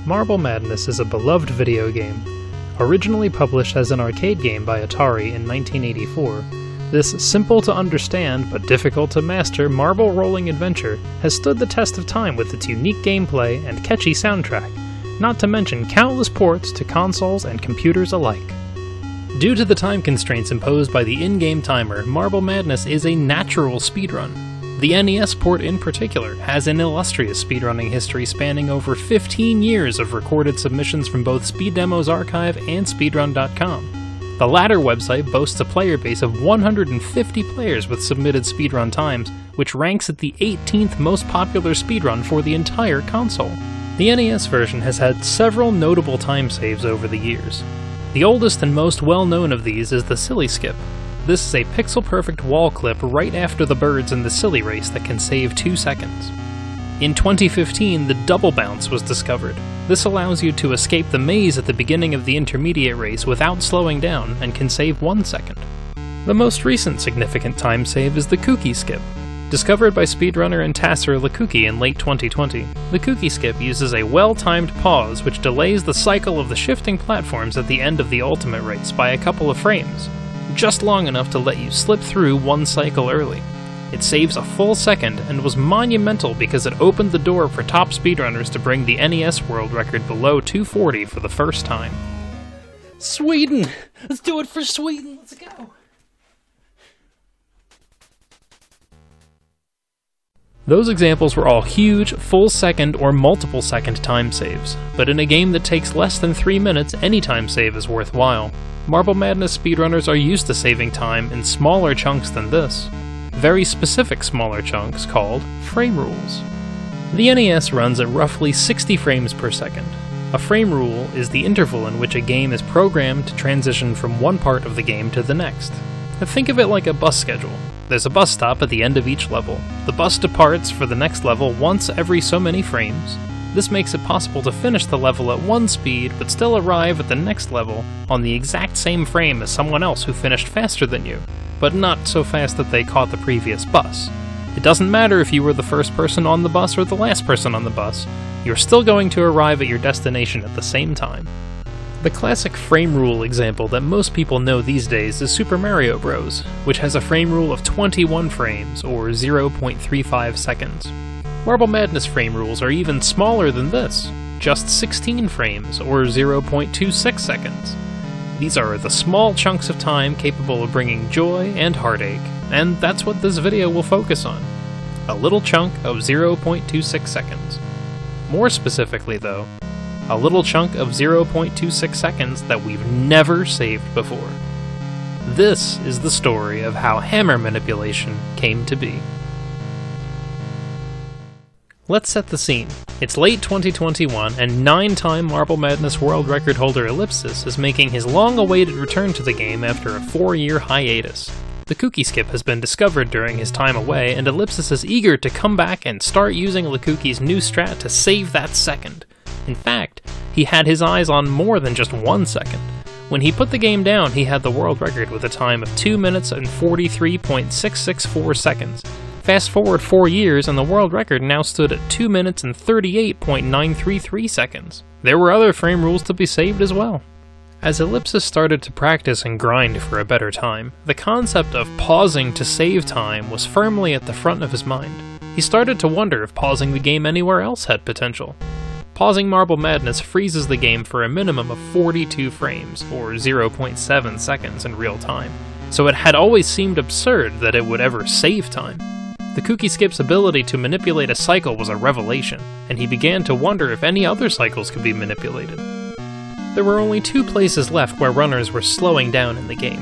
Marble Madness is a beloved video game. Originally published as an arcade game by Atari in 1984, this simple-to-understand but difficult-to-master marble rolling adventure has stood the test of time with its unique gameplay and catchy soundtrack, not to mention countless ports to consoles and computers alike. Due to the time constraints imposed by the in-game timer, Marble Madness is a natural speedrun. The NES port in particular has an illustrious speedrunning history spanning over 15 years of recorded submissions from both Speed Demos Archive and speedrun.com. The latter website boasts a player base of 150 players with submitted speedrun times, which ranks at the 18th most popular speedrun for the entire console. The NES version has had several notable time saves over the years. The oldest and most well-known of these is the Silly Skip. This is a pixel-perfect wall clip right after the birds in the Silly Race that can save 2 seconds. In 2015, the Double Bounce was discovered. This allows you to escape the maze at the beginning of the intermediate race without slowing down and can save 1 second. The most recent significant time save is the Kookie Skip. Discovered by speedrunner and tasser LeKukie in late 2020, the Kookie Skip uses a well-timed pause which delays the cycle of the shifting platforms at the end of the ultimate race by a couple of frames, just long enough to let you slip through 1 cycle early. It saves a full second and was monumental because it opened the door for top speedrunners to bring the NES world record below 240 for the first time. Sweden! Let's do it for Sweden! Let's go! Those examples were all huge, full-second or multiple-second time saves, but in a game that takes less than 3 minutes, any time save is worthwhile. Marble Madness speedrunners are used to saving time in smaller chunks than this. Very specific smaller chunks called frame rules. The NES runs at roughly 60 frames per second. A frame rule is the interval in which a game is programmed to transition from one part of the game to the next. Think of it like a bus schedule. There's a bus stop at the end of each level. The bus departs for the next level once every so many frames. This makes it possible to finish the level at one speed, but still arrive at the next level on the exact same frame as someone else who finished faster than you, but not so fast that they caught the previous bus. It doesn't matter if you were the first person on the bus or the last person on the bus, you're still going to arrive at your destination at the same time. The classic frame rule example that most people know these days is Super Mario Bros., which has a frame rule of 21 frames, or 0.35 seconds. Marble Madness frame rules are even smaller than this, just 16 frames, or 0.26 seconds. These are the small chunks of time capable of bringing joy and heartache, and that's what this video will focus on. A little chunk of 0.26 seconds. More specifically though, a little chunk of 0.26 seconds that we've never saved before. This is the story of how hammer manipulation came to be. Let's set the scene. It's late 2021, and 9-time Marble Madness world record holder Ellipsis is making his long-awaited return to the game after a 4-year hiatus. The Kookie Skip has been discovered during his time away, and Ellipsis is eager to come back and start using LeKukie's new strat to save that second. In fact, he had his eyes on more than just 1 second. When he put the game down, he had the world record with a time of 2 minutes and 43.664 seconds. Fast forward 4 years and the world record now stood at 2 minutes and 38.933 seconds. There were other frame rules to be saved as well. As Ellipsis started to practice and grind for a better time, the concept of pausing to save time was firmly at the front of his mind. He started to wonder if pausing the game anywhere else had potential. Pausing Marble Madness freezes the game for a minimum of 42 frames, or 0.7 seconds in real time, so it had always seemed absurd that it would ever save time. The Kookie Skip's ability to manipulate a cycle was a revelation, and he began to wonder if any other cycles could be manipulated. There were only 2 places left where runners were slowing down in the game.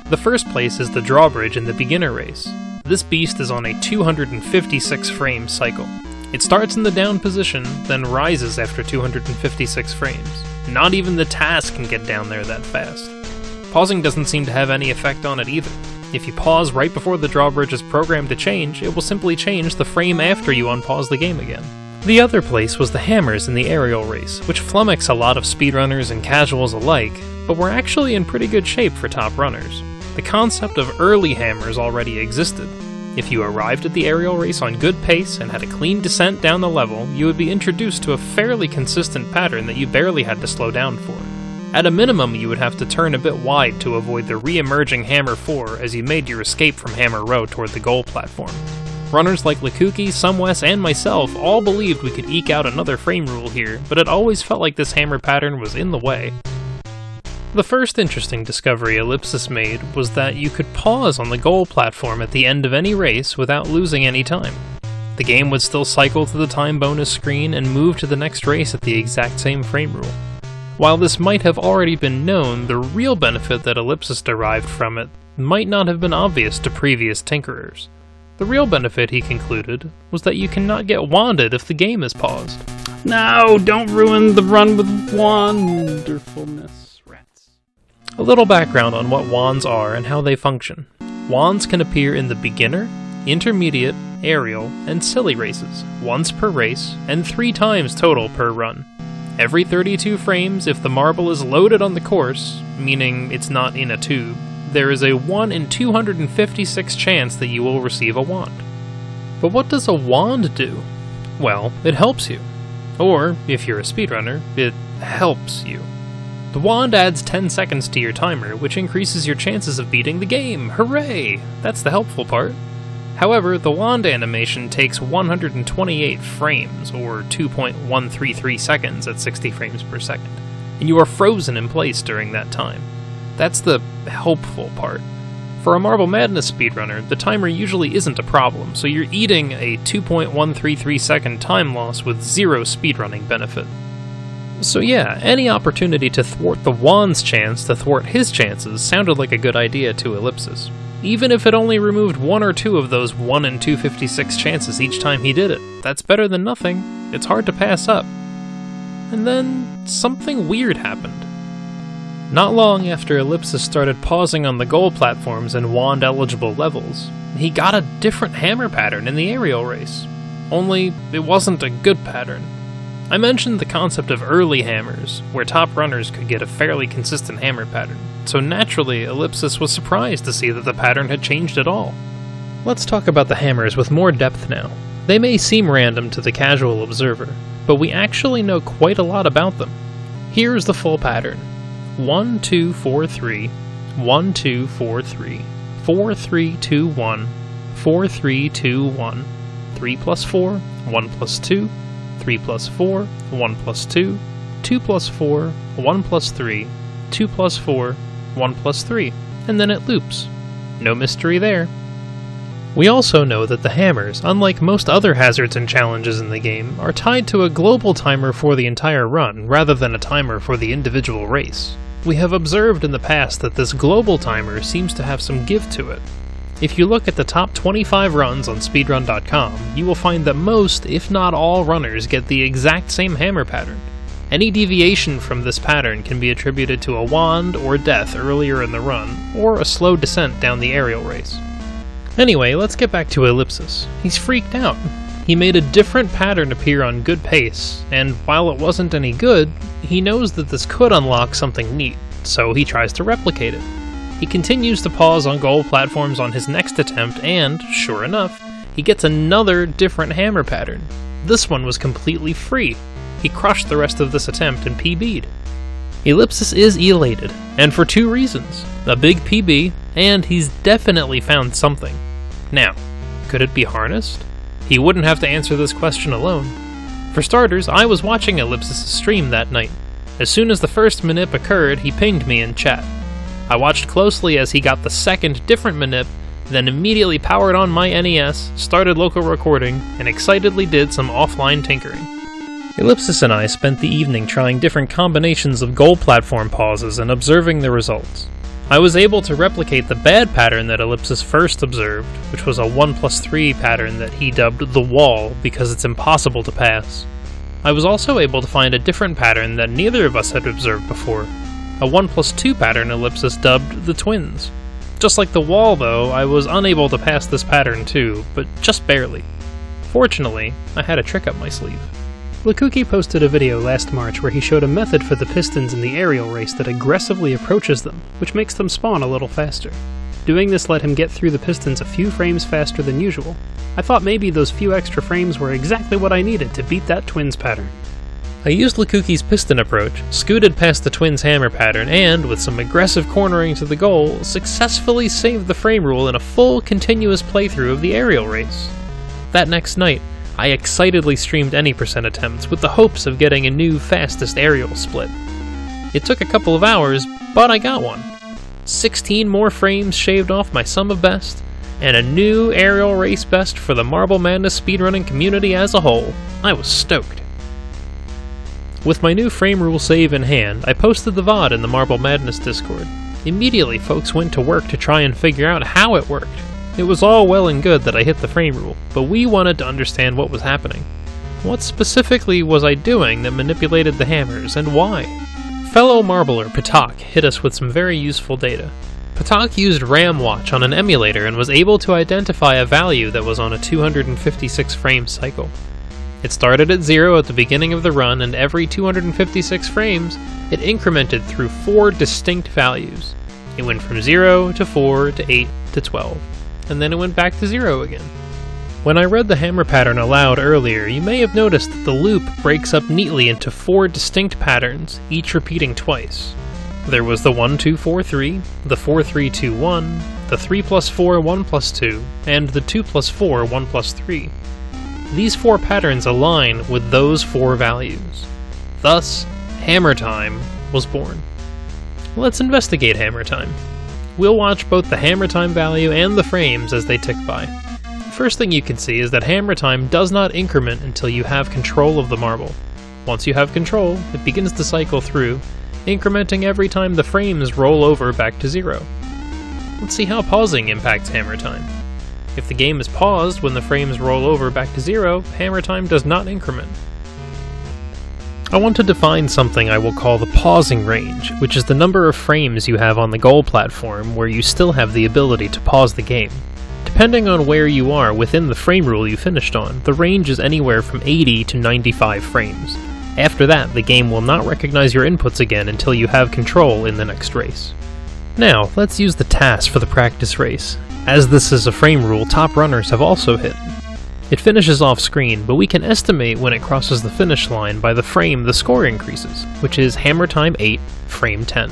The first place is the drawbridge in the beginner race. This beast is on a 256 frame cycle. It starts in the down position, then rises after 256 frames. Not even the TAS can get down there that fast. Pausing doesn't seem to have any effect on it either. If you pause right before the drawbridge is programmed to change, it will simply change the frame after you unpause the game again. The other place was the hammers in the aerial race, which flummox a lot of speedrunners and casuals alike, but were actually in pretty good shape for top runners. The concept of early hammers already existed. If you arrived at the aerial race on good pace and had a clean descent down the level, you would be introduced to a fairly consistent pattern that you barely had to slow down for. At a minimum, you would have to turn a bit wide to avoid the re-emerging Hammer 4 as you made your escape from Hammer Row toward the goal platform. Runners like LeKukie, somewes, and myself all believed we could eke out another frame rule here, but it always felt like this hammer pattern was in the way. The first interesting discovery Ellipsis made was that you could pause on the goal platform at the end of any race without losing any time. The game would still cycle to the time bonus screen and move to the next race at the exact same frame rule. While this might have already been known, the real benefit that Ellipsis derived from it might not have been obvious to previous tinkerers. The real benefit, he concluded, was that you cannot get wanded if the game is paused. No, don't ruin the run with wonderfulness, rats. A little background on what wands are and how they function. Wands can appear in the beginner, intermediate, aerial, and silly races, once per race, and 3 times total per run. Every 32 frames, if the marble is loaded on the course, meaning it's not in a tube, there is a 1 in 256 chance that you will receive a wand. But what does a wand do? Well, it helps you. Or, if you're a speedrunner, it helps you. The wand adds 10 seconds to your timer, which increases your chances of beating the game. Hooray! That's the helpful part. However, the wand animation takes 128 frames, or 2.133 seconds at 60 frames per second, and you are frozen in place during that time. That's the helpful part. For a Marble Madness speedrunner, the timer usually isn't a problem, so you're eating a 2.133 second time loss with 0 speedrunning benefit. So yeah, any opportunity to thwart the wand's chance to thwart his chances sounded like a good idea to Ellipsis. Even if it only removed 1 or 2 of those 1 in 256 chances each time he did it, that's better than nothing. It's hard to pass up. And then, something weird happened. Not long after Ellipsis started pausing on the goal platforms and wand-eligible levels, he got a different hammer pattern in the aerial race. Only, it wasn't a good pattern. I mentioned the concept of early hammers, where top runners could get a fairly consistent hammer pattern, so naturally Ellipsis was surprised to see that the pattern had changed at all. Let's talk about the hammers with more depth now. They may seem random to the casual observer, but we actually know quite a lot about them. Here's the full pattern. 1, 2, 4, 3, 1, 2, 4, 3, 4, 3, 2, 1, 4, 3, 2, 1, 3 plus 4, 1 plus 2, 3 plus 4, 1 plus 2, 2 plus 4, 1 plus 3, 2 plus 4, 1 plus 3, and then it loops. No mystery there. We also know that the hammers, unlike most other hazards and challenges in the game, are tied to a global timer for the entire run, rather than a timer for the individual race. We have observed in the past that this global timer seems to have some give to it. If you look at the top 25 runs on speedrun.com, you will find that most, if not all, runners get the exact same hammer pattern. Any deviation from this pattern can be attributed to a wand or death earlier in the run, or a slow descent down the aerial race. Anyway, let's get back to Ellipsis. He's freaked out. He made a different pattern appear on good pace, and while it wasn't any good, he knows that this could unlock something neat, so he tries to replicate it. He continues to pause on goal platforms on his next attempt, and, sure enough, he gets another different hammer pattern. This one was completely free. He crushed the rest of this attempt and PB'd. Ellipsis is elated, and for 2 reasons. A big PB, and he's definitely found something. Now, could it be harnessed? He wouldn't have to answer this question alone. For starters, I was watching Ellipsis' stream that night. As soon as the first manip occurred, he pinged me in chat. I watched closely as he got the second different manip, then immediately powered on my NES, started local recording, and excitedly did some offline tinkering. Ellipsis and I spent the evening trying different combinations of goal platform pauses and observing the results. I was able to replicate the bad pattern that Ellipsis first observed, which was a 1 plus 3 pattern that he dubbed the wall because it's impossible to pass. I was also able to find a different pattern that neither of us had observed before, a 1 plus 2 pattern Ellipsis dubbed the twins. Just like the wall though, I was unable to pass this pattern too, but just barely. Fortunately, I had a trick up my sleeve. LeKukie posted a video last March where he showed a method for the pistons in the aerial race that aggressively approaches them, which makes them spawn a little faster. Doing this let him get through the pistons a few frames faster than usual. I thought maybe those few extra frames were exactly what I needed to beat that twins pattern. I used LeKukie's piston approach, scooted past the twins hammer pattern, and, with some aggressive cornering to the goal, successfully saved the frame rule in a full, continuous playthrough of the aerial race. That next night, I excitedly streamed any percent attempts with the hopes of getting a new fastest aerial split. It took a couple of hours, but I got one. 16 more frames shaved off my sum of best, and a new aerial race best for the Marble Madness speedrunning community as a whole. I was stoked. With my new frame rule save in hand, I posted the VOD in the Marble Madness Discord. Immediately, folks went to work to try and figure out how it worked. It was all well and good that I hit the frame rule, but we wanted to understand what was happening. What specifically was I doing that manipulated the hammers, and why? Fellow marbler Patak hit us with some very useful data. Patak used RamWatch on an emulator and was able to identify a value that was on a 256 frame cycle. It started at 0 at the beginning of the run, and every 256 frames, it incremented through 4 distinct values. It went from 0 to 4 to 8 to 12, and then it went back to 0 again. When I read the hammer pattern aloud earlier, you may have noticed that the loop breaks up neatly into 4 distinct patterns, each repeating twice. There was the 1 2 4 3, the 4 3 2 1, the 3 plus 4 1 plus 2, and the 2 plus 4 1 plus 3. These 4 patterns align with those 4 values. Thus, hammer time was born. Let's investigate hammer time. We'll watch both the hammer time value and the frames as they tick by. The first thing you can see is that hammer time does not increment until you have control of the marble. Once you have control, it begins to cycle through, incrementing every time the frames roll over back to 0. Let's see how pausing impacts hammer time. If the game is paused when the frames roll over back to 0, hammer time does not increment. I want to define something I will call the pausing range, which is the number of frames you have on the goal platform where you still have the ability to pause the game. Depending on where you are within the frame rule you finished on, the range is anywhere from 80 to 95 frames. After that, the game will not recognize your inputs again until you have control in the next race. Now, let's use the task for the practice race. As this is a frame rule top runners have also hit. It finishes off screen, but we can estimate when it crosses the finish line by the frame the score increases, which is hammer time 8, frame 10.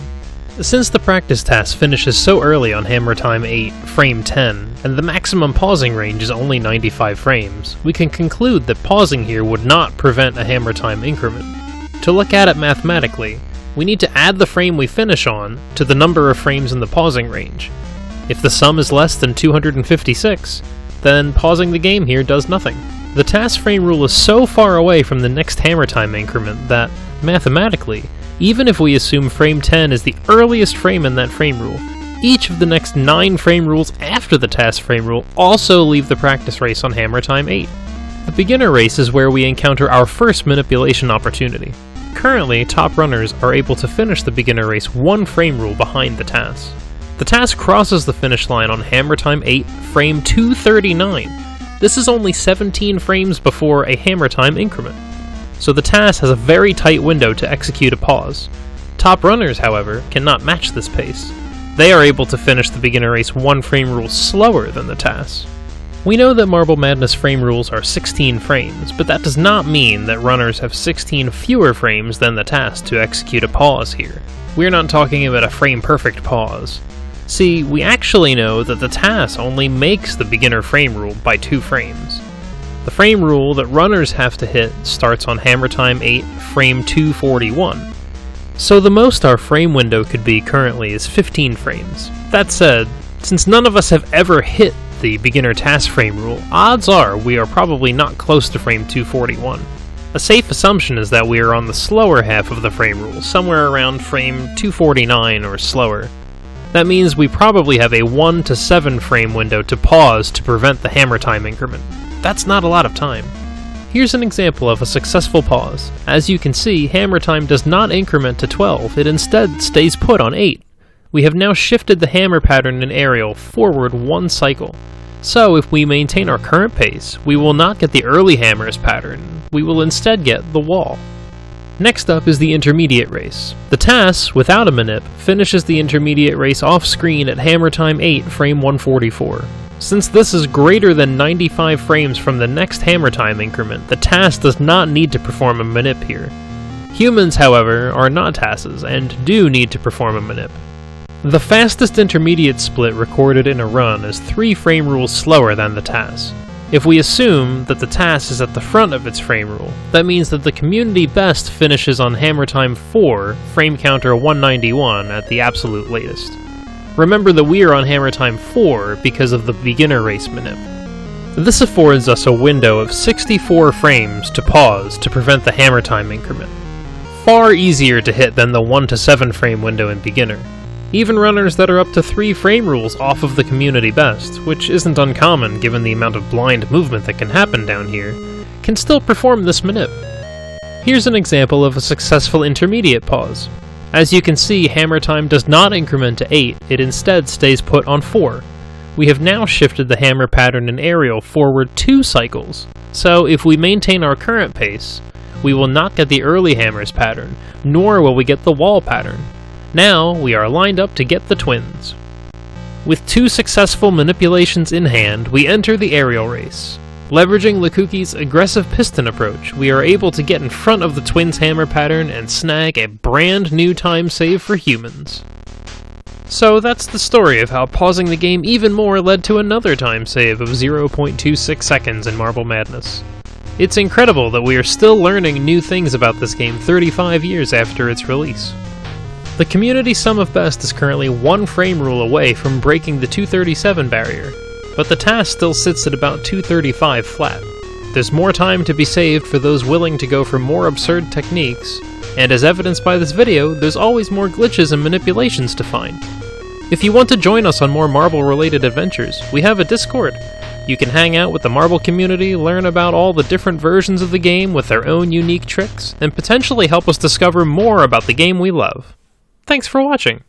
Since the practice task finishes so early on hammer time 8, frame 10, and the maximum pausing range is only 95 frames, we can conclude that pausing here would not prevent a hammer time increment. To look at it mathematically, we need to add the frame we finish on to the number of frames in the pausing range. If the sum is less than 256, then pausing the game here does nothing. The task frame rule is so far away from the next hammer time increment that, mathematically, even if we assume frame 10 is the earliest frame in that frame rule, each of the next 9 frame rules after the task frame rule also leave the practice race on hammer time 8. The beginner race is where we encounter our first manipulation opportunity. Currently, top runners are able to finish the beginner race 1 frame rule behind the task. The task crosses the finish line on hammer time 8, frame 239. This is only 17 frames before a hammer time increment, so the task has a very tight window to execute a pause. Top runners, however, cannot match this pace. They are able to finish the beginner race 1 frame rule slower than the task. We know that Marble Madness frame rules are 16 frames, but that does not mean that runners have 16 fewer frames than the task to execute a pause here. We're not talking about a frame-perfect pause. See, we actually know that the task only makes the beginner frame rule by 2 frames. The frame rule that runners have to hit starts on hammer time 8, frame 241. So the most our frame window could be currently is 15 frames. That said, since none of us have ever hit the beginner task frame rule, odds are we are probably not close to frame 241. A safe assumption is that we are on the slower half of the frame rule, somewhere around frame 249 or slower. That means we probably have a 1 to 7 frame window to pause to prevent the hammer time increment. That's not a lot of time. Here's an example of a successful pause. As you can see, hammer time does not increment to 12, it instead stays put on 8. We have now shifted the hammer pattern in aerial forward 1 cycle. So if we maintain our current pace, we will not get the early hammers pattern, we will instead get the wall. Next up is the intermediate race. The TAS, without a manip, finishes the intermediate race off-screen at hammer time 8, frame 144. Since this is greater than 95 frames from the next hammer time increment, the TAS does not need to perform a manip here. Humans, however, are not TASes, and do need to perform a manip. The fastest intermediate split recorded in a run is 3 frame rules slower than the TAS. If we assume that the TAS is at the front of its frame rule, that means that the community best finishes on hammer time 4, frame counter 191 at the absolute latest. Remember that we are on hammer time 4 because of the beginner race manip. This affords us a window of 64 frames to pause to prevent the hammer time increment. Far easier to hit than the 1 to 7 frame window in beginner. Even runners that are up to 3 frame rules off of the community best, which isn't uncommon given the amount of blind movement that can happen down here, can still perform this manip. Here's an example of a successful intermediate pause. As you can see, hammer time does not increment to 8, it instead stays put on 4. We have now shifted the hammer pattern in aerial forward 2 cycles, so if we maintain our current pace, we will not get the early hammers pattern, nor will we get the wall pattern. Now, we are lined up to get the twins. With 2 successful manipulations in hand, we enter the aerial race. Leveraging LeKukie's aggressive piston approach, we are able to get in front of the twins' hammer pattern and snag a brand new time save for humans. So that's the story of how pausing the game even more led to another time save of 0.26 seconds in Marble Madness. It's incredible that we are still learning new things about this game 35 years after its release. The community sum of best is currently 1 frame rule away from breaking the 237 barrier, but the TAS still sits at about 235 flat. There's more time to be saved for those willing to go for more absurd techniques, and as evidenced by this video, there's always more glitches and manipulations to find. If you want to join us on more Marble-related adventures, we have a Discord. You can hang out with the Marble community, learn about all the different versions of the game with their own unique tricks, and potentially help us discover more about the game we love. Thanks for watching!